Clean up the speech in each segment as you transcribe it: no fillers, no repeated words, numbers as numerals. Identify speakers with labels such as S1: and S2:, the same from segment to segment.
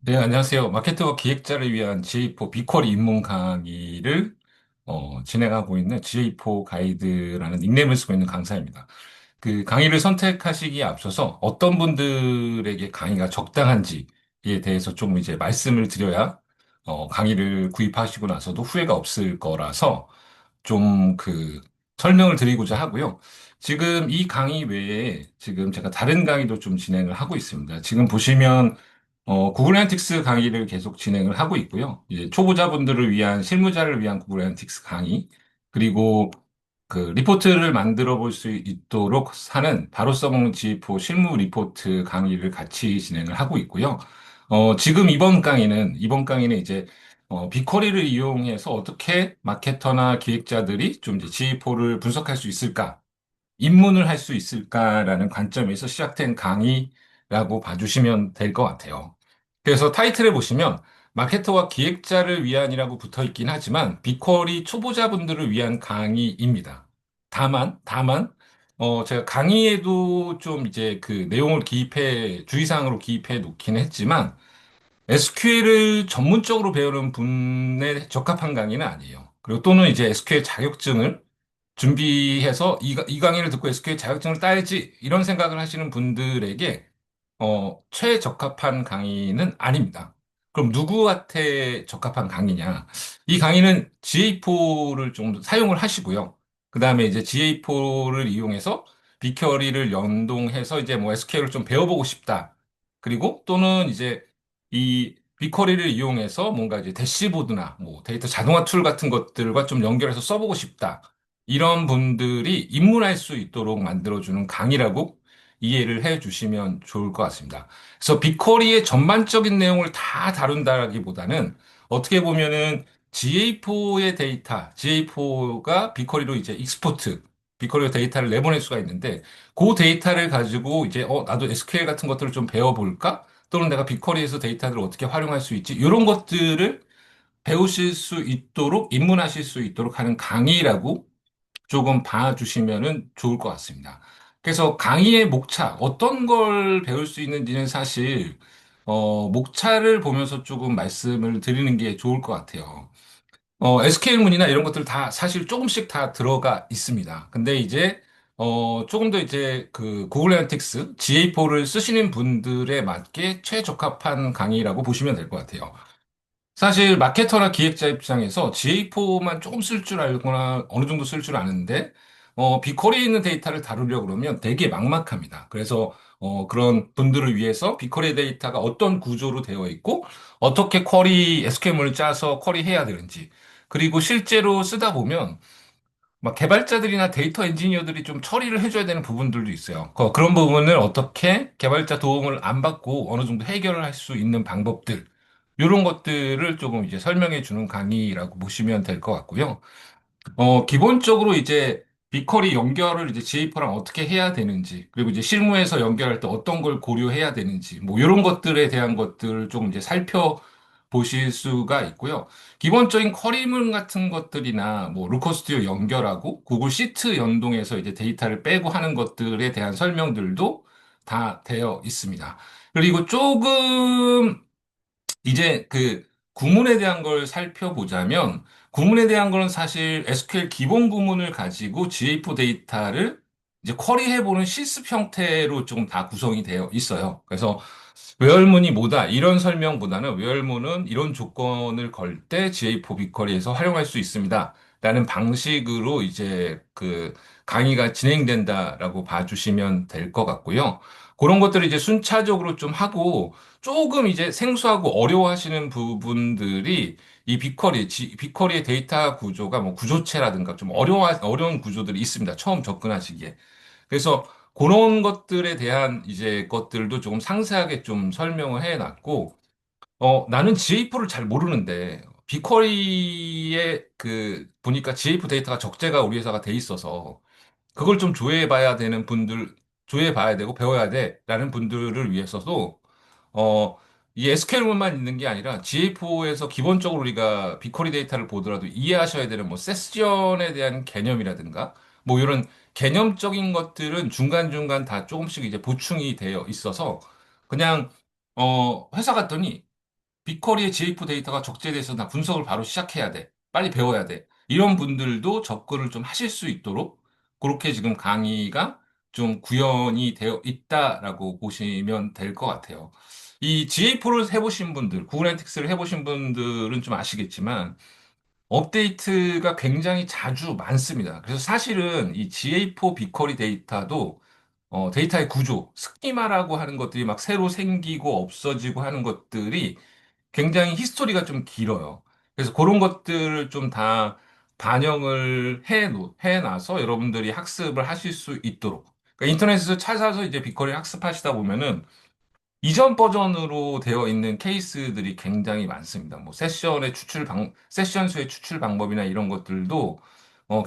S1: 네, 안녕하세요. 마케터와 기획자를 위한 GA4 비퀄 입문 강의를 진행하고 있는 GA4 가이드라는 닉네임을 쓰고 있는 강사입니다. 그 강의를 선택하시기에 앞서서 어떤 분들에게 강의가 적당한지에 대해서 좀 이제 말씀을 드려야 강의를 구입하시고 나서도 후회가 없을 거라서 좀 설명을 드리고자 하고요. 지금 이 강의 외에 지금 제가 다른 강의도 좀 진행을 하고 있습니다. 지금 보시면 구글 애널리틱스 강의를 계속 진행을 하고 있고요. 이제 초보자분들을 위한 실무자를 위한 구글 애널리틱스 강의, 그리고 리포트를 만들어 볼 수 있도록 하는 바로 써먹는 G4 실무 리포트 강의를 같이 진행을 하고 있고요. 지금 이번 강의는 이제 빅쿼리를 이용해서 어떻게 마케터나 기획자들이 좀 이제 G4를 분석할 수 있을까? 입문을 할 수 있을까라는 관점에서 시작된 강의라고 봐주시면 될 것 같아요. 그래서 타이틀에 보시면 마케터와 기획자를 위한이라고 붙어 있긴 하지만 빅쿼리 초보자분들을 위한 강의입니다. 다만, 제가 강의에도 좀 이제 그 내용을 주의사항으로 기입해 놓긴 했지만 SQL을 전문적으로 배우는 분에 적합한 강의는 아니에요. 그리고 또는 이제 SQL 자격증을 준비해서 이 강의를 듣고 SQL 자격증을 따야지 이런 생각을 하시는 분들에게 최적합한 강의는 아닙니다. 그럼 누구한테 적합한 강의냐? 이 강의는 GA4를 좀 사용을 하시고요. 그 다음에 이제 GA4를 이용해서 빅쿼리를 연동해서 이제 뭐 SQL을 좀 배워보고 싶다. 그리고 또는 이제 이 빅쿼리를 이용해서 뭔가 이제 대시보드나 뭐 데이터 자동화 툴 같은 것들과 좀 연결해서 써보고 싶다. 이런 분들이 입문할 수 있도록 만들어주는 강의라고 이해를 해 주시면 좋을 것 같습니다. 그래서 빅쿼리의 전반적인 내용을 다 다룬다기보다는 어떻게 보면은 GA4의 데이터, GA4가 빅쿼리로 이제 빅쿼리로 데이터를 내보낼 수가 있는데 그 데이터를 가지고 이제 나도 SQL 같은 것들을 좀 배워볼까? 또는 내가 빅쿼리에서 데이터들을 어떻게 활용할 수 있지? 이런 것들을 배우실 수 있도록 입문하실 수 있도록 하는 강의라고 조금 봐주시면은 좋을 것 같습니다. 그래서 강의의 목차, 어떤 걸 배울 수 있는지는 사실, 목차를 보면서 조금 말씀을 드리는 게 좋을 것 같아요. SQL문이나 이런 것들 다 사실 조금씩 다 들어가 있습니다. 근데 이제, 조금 더 이제 구글 애널리틱스 GA4를 쓰시는 분들에 맞게 최적합한 강의라고 보시면 될 것 같아요. 사실 마케터나 기획자 입장에서 GA4만 조금 쓸 줄 알거나 어느 정도 쓸 줄 아는데 빅쿼리에 있는 데이터를 다루려고 그러면 되게 막막합니다. 그래서 그런 분들을 위해서 빅쿼리 데이터가 어떤 구조로 되어 있고 어떻게 SQL문을 짜서 쿼리해야 되는지 그리고 실제로 쓰다 보면 막 개발자들이나 데이터 엔지니어들이 좀 처리를 해줘야 되는 부분들도 있어요. 그런 부분을 어떻게 개발자 도움을 안 받고 어느 정도 해결을 할 수 있는 방법들, 이런 것들을 조금 이제 설명해 주는 강의라고 보시면 될 것 같고요. 기본적으로 이제 빅쿼리 연결을 이제 GA4랑 어떻게 해야 되는지, 그리고 이제 실무에서 연결할 때 어떤 걸 고려해야 되는지, 뭐 이런 것들에 대한 것들을 조금 이제 살펴보실 수가 있고요. 기본적인 쿼리문 같은 것들이나 뭐 루커 스튜디오 연결하고 구글 시트 연동해서 이제 데이터를 빼고 하는 것들에 대한 설명들도 다 되어 있습니다. 그리고 조금 이제 구문에 대한 걸 살펴보자면, 구문에 대한 거는 사실 SQL 기본 구문을 가지고 GA4 데이터를 이제 쿼리해보는 실습 형태로 조금 다 구성이 되어 있어요. 그래서 외열문이 뭐다 이런 설명보다는 외열문은 이런 조건을 걸 때 GA4 빅쿼리에서 활용할 수 있습니다. 라는 방식으로 이제 강의가 진행된다라고 봐주시면 될 것 같고요. 그런 것들을 이제 순차적으로 좀 하고 조금 이제 생소하고 어려워하시는 부분들이 이 빅쿼리의 데이터 구조가 뭐 구조체라든가 좀 어려운 구조들이 있습니다. 처음 접근하시기에. 그래서 그런 것들에 대한 이제 것들도 조금 상세하게 좀 설명을 해 놨고, 나는 GA4를 잘 모르는데, 빅쿼리에 보니까 GA4 데이터가 적재가 우리 회사가 돼 있어서, 그걸 좀 조회해 봐야 되고 배워야 돼라는 분들을 위해서도 어, 이 SQL문만 있는 게 아니라 GA4에서 기본적으로 우리가 빅쿼리 데이터를 보더라도 이해하셔야 되는 뭐 세스전에 대한 개념이라든가 뭐 이런 개념적인 것들은 중간중간 다 조금씩 이제 보충이 되어 있어서 그냥 회사 갔더니 빅쿼리의 GA4 데이터가 적재돼서 나 분석을 바로 시작해야 돼. 빨리 배워야 돼. 이런 분들도 접근을 좀 하실 수 있도록 그렇게 지금 강의가 좀 구현이 되어 있다라고 보시면 될 것 같아요. 이 GA4를 해보신 분들, 구글 애널리틱스를 해보신 분들은 좀 아시겠지만 업데이트가 굉장히 자주 많습니다. 그래서 사실은 이 GA4 빅쿼리 데이터도 데이터의 구조, 스키마라고 하는 것들이 막 새로 생기고 없어지고 하는 것들이 굉장히 히스토리가 좀 길어요. 그래서 그런 것들을 좀 다 반영을 해놔서 여러분들이 학습을 하실 수 있도록. 그러니까 인터넷에서 찾아서 이제 빅쿼리 학습하시다 보면은 이전 버전으로 되어 있는 케이스들이 굉장히 많습니다. 뭐 세션 수의 추출 방법이나 이런 것들도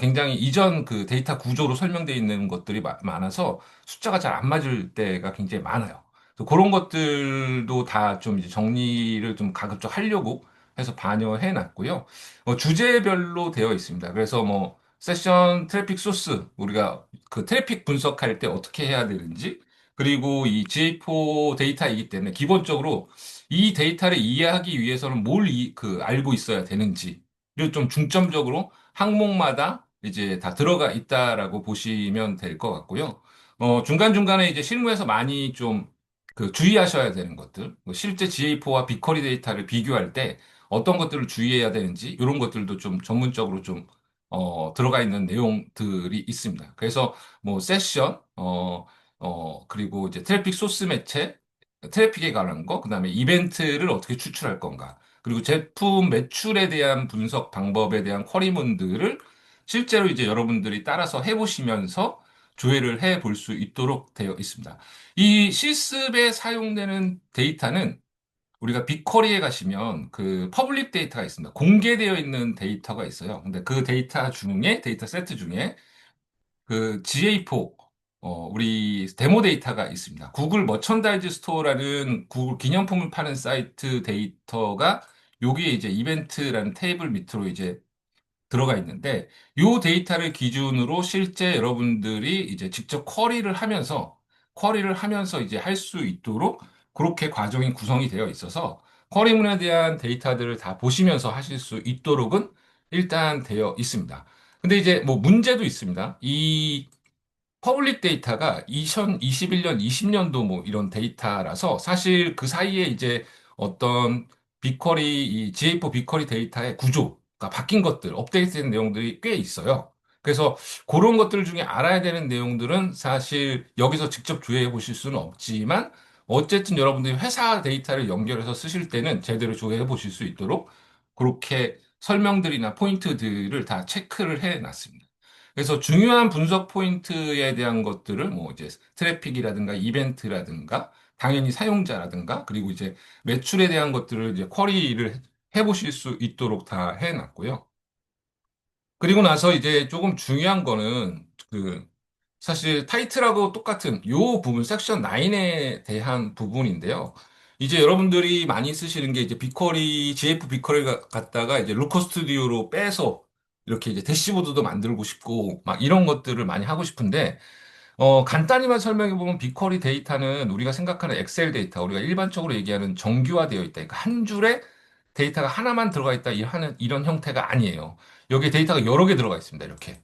S1: 굉장히 이전 그 데이터 구조로 설명되어 있는 것들이 많아서 숫자가 잘 안 맞을 때가 굉장히 많아요. 그래서 그런 것들도 다 좀 이제 정리를 좀 가급적 하려고 해서 반영해 놨고요. 주제별로 되어 있습니다. 그래서 뭐 세션 트래픽 소스 우리가 그 트래픽 분석할 때 어떻게 해야 되는지 그리고 이 GA4 데이터이기 때문에 기본적으로 이 데이터를 이해하기 위해서는 알고 있어야 되는지를 좀 중점적으로 항목마다 이제 다 들어가 있다라고 보시면 될 것 같고요. 중간중간에 이제 실무에서 많이 좀 그 주의하셔야 되는 것들, 뭐 실제 GA4와 빅쿼리 데이터를 비교할 때 어떤 것들을 주의해야 되는지 이런 것들도 좀 전문적으로 좀 들어가 있는 내용들이 있습니다. 그래서 뭐 세션, 그리고 이제 트래픽 소스 매체, 트래픽에 관한 거, 그다음에 이벤트를 어떻게 추출할 건가, 그리고 제품 매출에 대한 분석 방법에 대한 쿼리문들을 실제로 이제 여러분들이 따라서 해보시면서 조회를 해 볼 수 있도록 되어 있습니다. 이 실습에 사용되는 데이터는 우리가 빅쿼리에 가시면 그 퍼블릭 데이터가 있습니다. 공개되어 있는 데이터가 있어요. 근데 그 데이터 세트 중에 그 GA4 우리 데모 데이터가 있습니다. 구글 머천다이즈 스토어라는 구글 기념품을 파는 사이트 데이터가 여기에 이제 이벤트라는 테이블 밑으로 이제 들어가 있는데 이 데이터를 기준으로 실제 여러분들이 이제 직접 쿼리를 하면서 이제 할 수 있도록 그렇게 과정이 구성이 되어 있어서 쿼리문에 대한 데이터들을 다 보시면서 하실 수 있도록은 일단 되어 있습니다. 근데 이제 뭐 문제도 있습니다. 이 퍼블릭 데이터가 2021년, 20년도 뭐 이런 데이터라서 사실 그 사이에 이제 어떤 이 GA4 빅쿼리 데이터의 구조가 바뀐 것들, 업데이트된 내용들이 꽤 있어요. 그래서 그런 것들 중에 알아야 되는 내용들은 사실 여기서 직접 조회해 보실 수는 없지만 어쨌든 여러분들이 회사 데이터를 연결해서 쓰실 때는 제대로 조회해 보실 수 있도록 그렇게 설명들이나 포인트들을 다 체크를 해 놨습니다. 그래서 중요한 분석 포인트에 대한 것들을 뭐 이제 트래픽이라든가 이벤트라든가 당연히 사용자라든가 그리고 이제 매출에 대한 것들을 이제 쿼리를 해보실 수 있도록 다 해놨고요. 그리고 나서 이제 조금 중요한 거는 그 사실 타이틀하고 똑같은 요 부분 섹션 9에 대한 부분인데요. 이제 여러분들이 많이 쓰시는 게 이제 GF 빅쿼리 갖다가 이제 루커 스튜디오로 빼서 이렇게 이제 대시보드도 만들고 싶고 막 이런 것들을 많이 하고 싶은데 간단히만 설명해 보면 빅쿼리 데이터는 우리가 생각하는 엑셀 데이터, 우리가 일반적으로 얘기하는 정규화되어 있다. 그러니까 한 줄에 데이터가 하나만 들어가 있다 하는 이런 형태가 아니에요. 여기에 데이터가 여러 개 들어가 있습니다. 이렇게.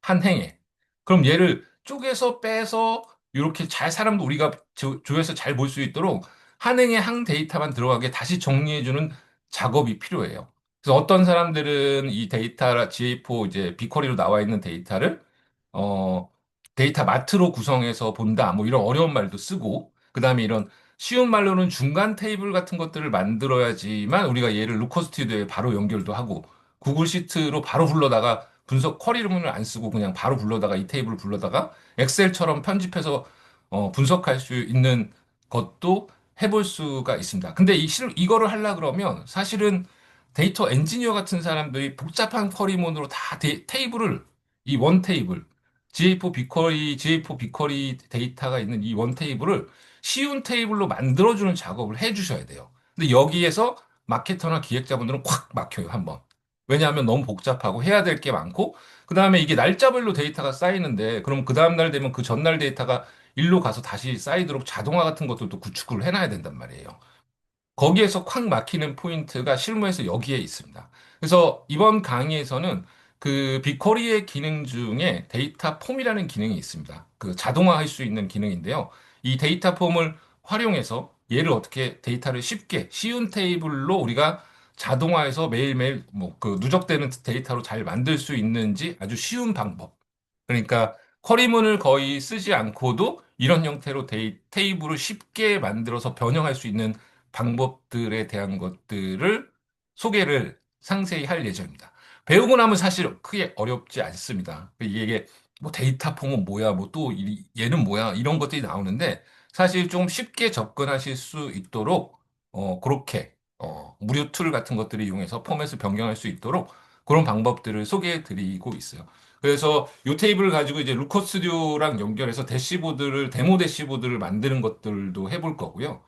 S1: 한 행에. 그럼 얘를 쪼개서 빼서 이렇게 잘 사람도 우리가 조회해서 잘 볼 수 있도록 한 행에 한 데이터만 들어가게 다시 정리해주는 작업이 필요해요. 그래서 어떤 사람들은 이 데이터 GA4 이제 빅쿼리로 나와 있는 데이터를 어, 데이터 마트로 구성해서 본다. 뭐 이런 어려운 말도 쓰고 그다음에 이런 쉬운 말로는 중간 테이블 같은 것들을 만들어야지만 우리가 얘를 루커 스튜디오에 바로 연결도 하고 구글 시트로 바로 불러다가 분석 쿼리문을 안 쓰고 그냥 바로 불러다가 이 테이블을 불러다가 엑셀처럼 편집해서 분석할 수 있는 것도 해볼 수가 있습니다. 근데 이거를 하려 그러면 사실은 데이터 엔지니어 같은 사람들이 복잡한 쿼리문으로 다 테이블을 이 원 테이블 GA4 빅쿼리 데이터가 있는 이 원 테이블을 쉬운 테이블로 만들어주는 작업을 해주셔야 돼요. 근데 여기에서 마케터나 기획자분들은 콱 막혀요, 한번. 왜냐하면 너무 복잡하고 해야 될 게 많고, 그 다음에 이게 날짜별로 데이터가 쌓이는데, 그럼 그 다음날 되면 그 전날 데이터가 일로 가서 다시 쌓이도록 자동화 같은 것들도 구축을 해놔야 된단 말이에요. 거기에서 콱 막히는 포인트가 실무에서 여기에 있습니다. 그래서 이번 강의에서는 그 빅쿼리의 기능 중에 데이터 폼이라는 기능이 있습니다. 그 자동화할 수 있는 기능인데요. 이 데이터 폼을 활용해서 얘를 어떻게 데이터를 쉽게 쉬운 테이블로 우리가 자동화해서 매일매일 뭐 그 누적되는 데이터로 잘 만들 수 있는지 아주 쉬운 방법. 그러니까 쿼리문을 거의 쓰지 않고도 이런 형태로 테이블을 쉽게 만들어서 변형할 수 있는 방법들에 대한 것들을 소개를 상세히 할 예정입니다. 배우고 나면 사실 크게 어렵지 않습니다. 이게 뭐 데이터 폼은 뭐야, 뭐 또 얘는 뭐야, 이런 것들이 나오는데 사실 좀 쉽게 접근하실 수 있도록 그렇게 무료 툴 같은 것들을 이용해서 포맷을 변경할 수 있도록 그런 방법들을 소개해 드리고 있어요. 그래서 이 테이블을 가지고 이제 루커 스튜디오랑 연결해서 데모 대시보드를 만드는 것들도 해볼 거고요.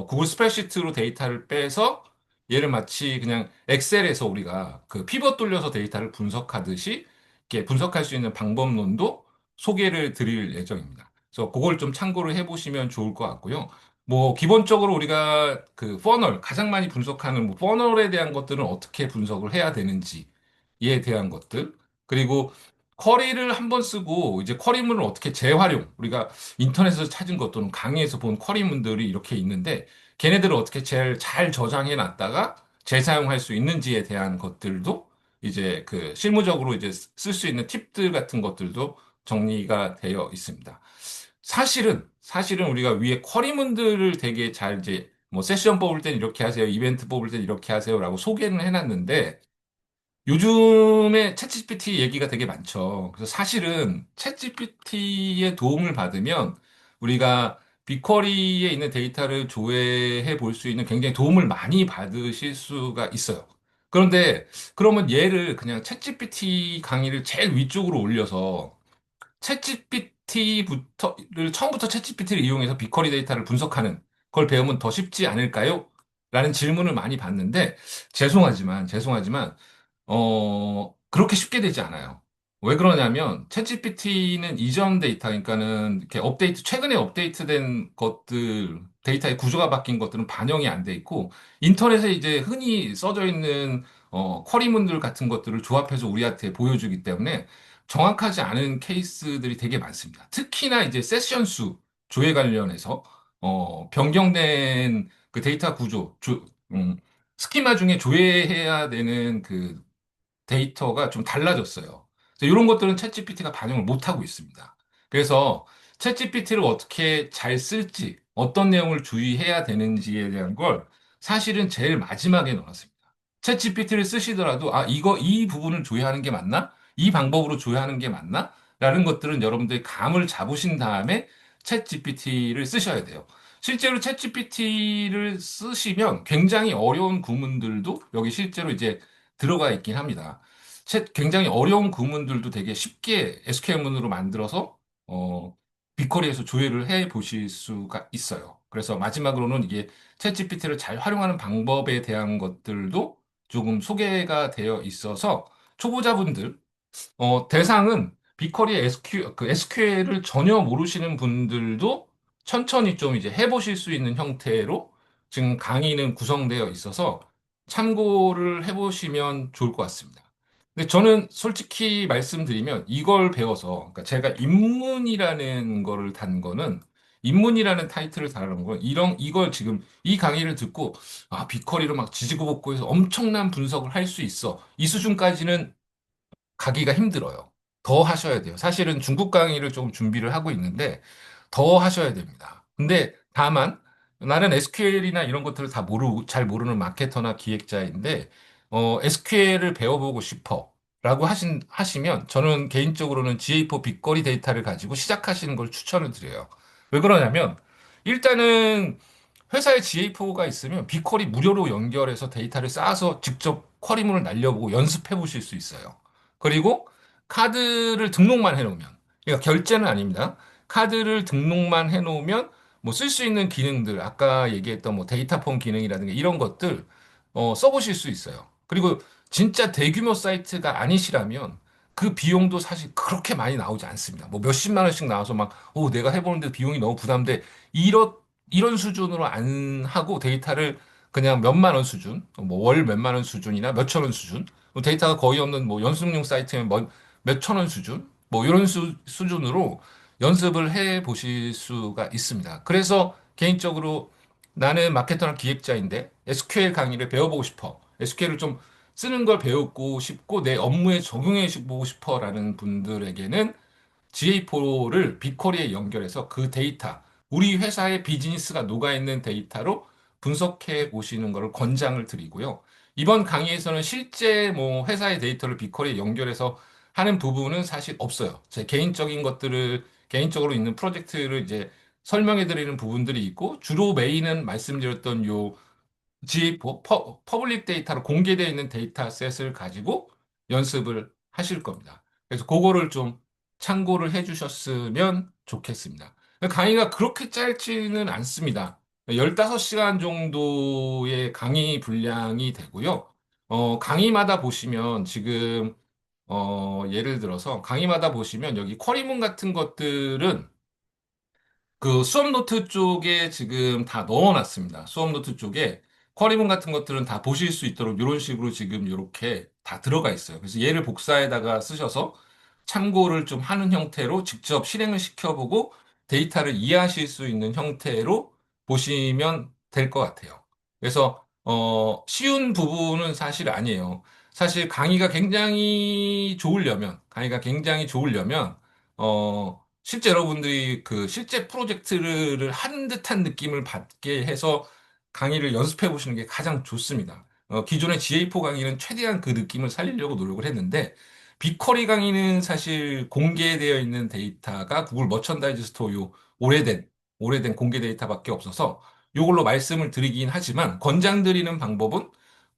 S1: 구글 스프레드시트로 데이터를 빼서 얘를 마치 그냥 엑셀에서 우리가 그 피벗 돌려서 데이터를 분석하듯이 이렇게 분석할 수 있는 방법론도 소개를 드릴 예정입니다. 그래서 그걸 좀 참고를 해보시면 좋을 것 같고요. 뭐 기본적으로 우리가 그 퍼널 가장 많이 분석하는 뭐 퍼널에 대한 것들은 어떻게 분석을 해야 되는지에 대한 것들 그리고 쿼리를 한번 쓰고 이제 쿼리문을 어떻게 재활용 우리가 인터넷에서 찾은 것 또는 강의에서 본 쿼리문들이 이렇게 있는데 걔네들을 어떻게 제일 잘 저장해 놨다가 재사용할 수 있는지에 대한 것들도 이제 그 실무적으로 이제 쓸 수 있는 팁들 같은 것들도 정리가 되어 있습니다. 사실은 우리가 위에 쿼리문들을 되게 잘 이제 뭐 세션 뽑을 땐 이렇게 하세요. 이벤트 뽑을 땐 이렇게 하세요라고 소개는 해놨는데 요즘에 챗GPT 얘기가 되게 많죠. 그래서 사실은 챗GPT의 도움을 받으면 우리가 빅쿼리에 있는 데이터를 조회해 볼 수 있는 굉장히 도움을 많이 받으실 수가 있어요. 그런데 그러면 얘를 그냥 챗GPT 강의를 제일 위쪽으로 올려서 챗GPT부터를 처음부터 챗GPT를 이용해서 빅쿼리 데이터를 분석하는 걸 배우면 더 쉽지 않을까요? 라는 질문을 많이 받는데 죄송하지만 그렇게 쉽게 되지 않아요. 왜 그러냐면, 챗GPT는 이전 데이터, 그러니까는 이렇게 최근에 업데이트된 것들, 데이터의 구조가 바뀐 것들은 반영이 안 돼 있고, 인터넷에 이제 흔히 써져 있는, 쿼리문들 같은 것들을 조합해서 우리한테 보여주기 때문에 정확하지 않은 케이스들이 되게 많습니다. 특히나 이제 세션 수, 조회 관련해서, 변경된 그 데이터 구조, 스키마 중에 조회해야 되는 그 데이터가 좀 달라졌어요. 그래서 이런 것들은 챗GPT가 반영을 못하고 있습니다. 그래서 챗GPT를 어떻게 잘 쓸지, 어떤 내용을 주의해야 되는지에 대한 걸 사실은 제일 마지막에 넣었습니다. 챗GPT를 쓰시더라도, 이 부분을 조회하는 게 맞나? 이 방법으로 조회하는 게 맞나? 라는 것들은 여러분들이 감을 잡으신 다음에 챗GPT를 쓰셔야 돼요. 실제로 챗GPT를 쓰시면 굉장히 어려운 구문들도 여기 실제로 이제 들어가 있긴 합니다. 굉장히 어려운 구문들도 되게 쉽게 SQL문으로 만들어서 빅쿼리에서 조회를 해 보실 수가 있어요. 그래서 마지막으로는 이게 챗GPT를 잘 활용하는 방법에 대한 것들도 조금 소개가 되어 있어서 초보자분들 대상은 빅쿼리 SQL을 전혀 모르시는 분들도 천천히 좀 이제 해보실 수 있는 형태로 지금 강의는 구성되어 있어서 참고를 해보시면 좋을 것 같습니다. 근데 저는 솔직히 말씀드리면 이걸 배워서, 그러니까 제가 입문이라는 거를 단 거는, 입문이라는 타이틀을 달은 건, 이걸 지금 이 강의를 듣고, 빅쿼리로 막 지지고 볶고 해서 엄청난 분석을 할 수 있어. 이 수준까지는 가기가 힘들어요. 더 하셔야 돼요. 사실은 중국 강의를 조금 준비를 하고 있는데 더 하셔야 됩니다. 근데 다만 나는 SQL이나 이런 것들을 잘 모르는 마케터나 기획자인데 SQL을 배워보고 싶어. 라고 하시면 저는 개인적으로는 GA4 빅쿼리 데이터를 가지고 시작하시는 걸 추천을 드려요. 왜 그러냐면 일단은 회사에 GA4가 있으면 빅쿼리 무료로 연결해서 데이터를 쌓아서 직접 쿼리문을 날려보고 연습해 보실 수 있어요. 그리고 카드를 등록만 해놓으면, 그러니까 결제는 아닙니다. 카드를 등록만 해놓으면 뭐 쓸 수 있는 기능들, 아까 얘기했던 뭐 데이터 폼 기능이라든가 이런 것들 써보실 수 있어요. 그리고 진짜 대규모 사이트가 아니시라면 그 비용도 사실 그렇게 많이 나오지 않습니다. 뭐 몇십만 원씩 나와서 막, 내가 해보는데 비용이 너무 부담돼. 이런 수준으로 안 하고 데이터를 그냥 몇만 원 수준, 뭐 월 몇만 원 수준이나 몇천 원 수준, 뭐 데이터가 거의 없는 뭐 연습용 사이트면 뭐 몇천 원 수준, 뭐 이런 수준으로 연습을 해 보실 수가 있습니다. 그래서 개인적으로 나는 마케터나 기획자인데 SQL 강의를 배워보고 싶어. SQL을 좀 쓰는 걸 배우고 싶고 내 업무에 적용해 보고 싶어라는 분들에게는 GA4를 빅쿼리에 연결해서 그 데이터, 우리 회사의 비즈니스가 녹아있는 데이터로 분석해 보시는 것을 권장을 드리고요. 이번 강의에서는 실제 뭐 회사의 데이터를 빅쿼리에 연결해서 하는 부분은 사실 없어요. 제 개인적인 것들을, 개인적으로 있는 프로젝트를 이제 설명해 드리는 부분들이 있고, 주로 메인은 말씀드렸던 요 G4, 퍼블릭 데이터로 공개되어 있는 데이터셋을 가지고 연습을 하실 겁니다. 그래서 그거를 좀 참고를 해 주셨으면 좋겠습니다. 강의가 그렇게 짧지는 않습니다. 15시간 정도의 강의 분량이 되고요. 강의마다 보시면 지금, 예를 들어서 강의마다 보시면 여기 쿼리문 같은 것들은 그 수업 노트 쪽에 지금 다 넣어놨습니다. 수업 노트 쪽에 쿼리문 같은 것들은 다 보실 수 있도록 이런 식으로 지금 이렇게 다 들어가 있어요. 그래서 얘를 복사해다가 쓰셔서 참고를 좀 하는 형태로 직접 실행을 시켜보고 데이터를 이해하실 수 있는 형태로 보시면 될 것 같아요. 그래서 쉬운 부분은 사실 아니에요. 사실 강의가 굉장히 좋으려면 실제 여러분들이 그 실제 프로젝트를 하는 듯한 느낌을 받게 해서 강의를 연습해 보시는 게 가장 좋습니다. 기존의 GA4 강의는 최대한 그 느낌을 살리려고 노력을 했는데, 빅쿼리 강의는 사실 공개되어 있는 데이터가 구글 머천다이즈 스토어 요 오래된, 오래된 공개 데이터밖에 없어서 이걸로 말씀을 드리긴 하지만, 권장드리는 방법은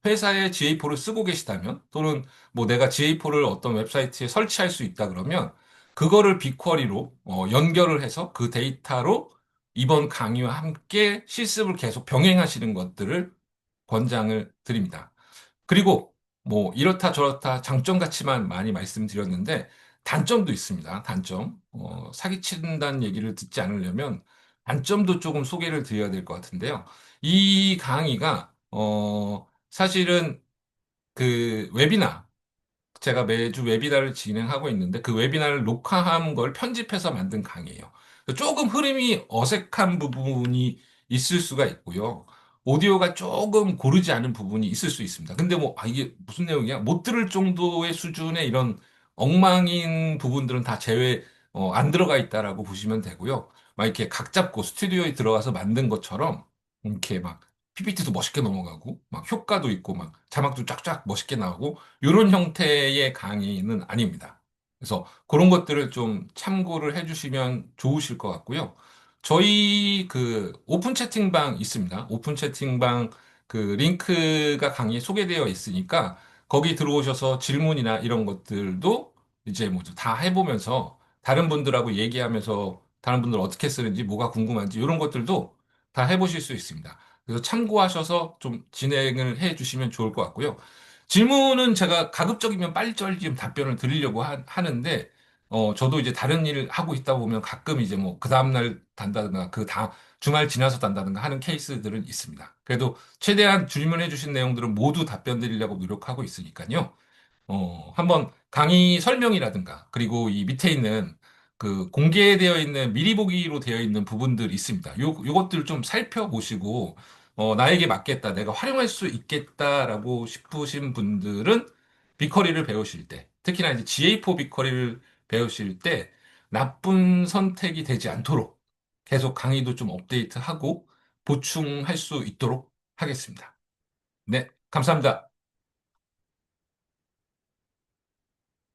S1: 회사에 GA4를 쓰고 계시다면, 또는 뭐 내가 GA4를 어떤 웹사이트에 설치할 수 있다 그러면 그거를 빅쿼리로 연결을 해서 그 데이터로 이번 강의와 함께 실습을 계속 병행하시는 것들을 권장을 드립니다. 그리고 뭐 이렇다 저렇다 장점 같이만 많이 말씀드렸는데 단점도 있습니다. 단점. 사기친다는 얘기를 듣지 않으려면 단점도 조금 소개를 드려야 될 것 같은데요. 이 강의가 사실은 그 웨비나, 제가 매주 웨비나를 진행하고 있는데 그 웨비나를 녹화한 걸 편집해서 만든 강의예요. 조금 흐름이 어색한 부분이 있을 수가 있고요. 오디오가 조금 고르지 않은 부분이 있을 수 있습니다. 근데 뭐, 이게 무슨 내용이야? 못 들을 정도의 수준의 이런 엉망인 부분들은 다 안 들어가 있다라고 보시면 되고요. 막 이렇게 각 잡고 스튜디오에 들어가서 만든 것처럼 이렇게 막 PPT도 멋있게 넘어가고, 막 효과도 있고, 막 자막도 쫙쫙 멋있게 나오고, 이런 형태의 강의는 아닙니다. 그래서 그런 것들을 좀 참고를 해주시면 좋으실 것 같고요. 저희 그 오픈 채팅방 있습니다. 오픈 채팅방 그 링크가 강의에 소개되어 있으니까 거기 들어오셔서 질문이나 이런 것들도 이제 뭐 다 해보면서 다른 분들하고 얘기하면서 다른 분들 어떻게 쓰는지 뭐가 궁금한지 이런 것들도 다 해보실 수 있습니다. 그래서 참고하셔서 좀 진행을 해 주시면 좋을 것 같고요. 질문은 제가 가급적이면 빨리빨리 좀 답변을 드리려고 하는데, 저도 이제 다른 일을 하고 있다 보면 가끔 이제 뭐 그 다음날 단다든가 주말 지나서 단다든가 하는 케이스들은 있습니다. 그래도 최대한 질문해 주신 내용들은 모두 답변 드리려고 노력하고 있으니까요. 한번 강의 설명이라든가, 그리고 이 밑에 있는 그 공개되어 있는 미리 보기로 되어 있는 부분들이 있습니다. 요것들 좀 살펴보시고, 나에게 맞겠다, 내가 활용할 수 있겠다라고 싶으신 분들은 빅커리를 배우실 때, 특히나 이제 GA4 빅커리를 배우실 때 나쁜 선택이 되지 않도록 계속 강의도 좀 업데이트하고 보충할 수 있도록 하겠습니다. 네, 감사합니다.